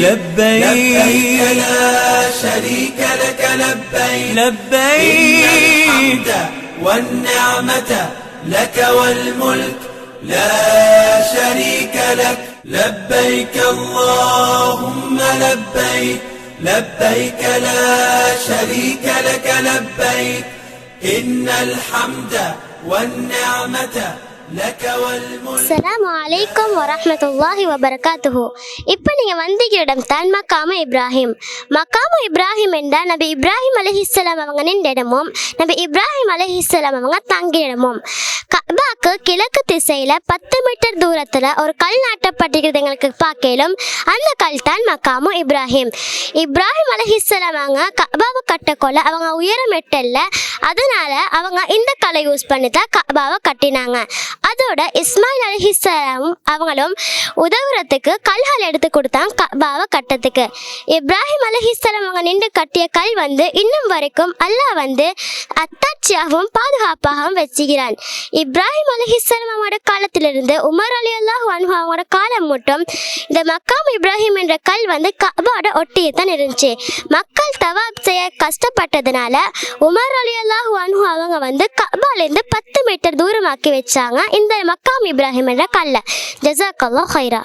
لبيك لا شريك لك لبيك إن الحمد والنعمة لك والملك لا شريك لك لبيك اللهم لبيك لبيك لا شريك لك لبيك إن الحمد والنعمة لك والملك. அஸ்ஸலாமு அலைக்கும் வரஹ்மத்துல்லாஹி வபரகாத்துஹு. இப்போ நீங்கள் வந்திருக்கிற இடம் தான் மக்காமு இப்ராஹிம். மக்காமு இப்ராஹிம் என்றால் நபி இப்ராஹிம் அலைஹிஸ்ஸலாம் அவங்க நின்ற இடமும் நபி இப்ராஹிம் அலைஹிஸ்ஸலாம் அவங்க தங்கிய இடமும். கஅபாக்கு கிழக்கு திசையில் 10 மீட்டர் தூரத்தில் ஒரு கல் நாட்டப்பட்டிருக்கிறது எங்களுக்கு பார்க்கலும். அந்த கல் தான் மக்காமு இப்ராஹிம். இப்ராஹிம் அலைஹிஸ்ஸலாம் அவங்க கஅபாவை கட்டக்கொள்ள அவங்க உயரம் எட்டல்ல, அதனால அவங்க இந்த கல்லை யூஸ் பண்ணி தான் கஅபாவை கட்டினாங்க. அதோட இஸ்மாயில் அலைஹிஸ்ஸலாம் அவங்களும் உதவுறதுக்கு கல்கள் எடுத்து கொடுத்தாங்க கஅபாவை கட்டத்துக்கு. இப்ராஹிம் அலைஹிஸ்ஸலாம் அவங்க நின்று கட்டிய கல் இன்னும் வரைக்கும் அல்லாஹ் அத்தாட்சியாகவும் பாதுகாப்பாகவும் வச்சுக்கிறான். இப்ராஹிம் அலைஹிஸ்ஸலாம் அவங்களோட காலத்திலிருந்து உமர் ரலியல்லாஹு அன்ஹு அவங்களோட காலம் மட்டும் இந்த மக்காம் இப்ராஹிம் என்ற கல் கஅபாவோட ஒட்டியே தான் இருந்துச்சு. மக்கள் தவாப் செய்ய கஷ்டப்பட்டதுனால உமர் ரலியல்லாஹு அன்ஹு அவங்க கஅபாலேருந்து 10 மீட்டர் தூரமாக்கி வச்சாங்க இந்த மக்காம் இப்ராஹிம் என்ற கல்லை. ஜஸாக்கல்லாஹ் ஹைரா.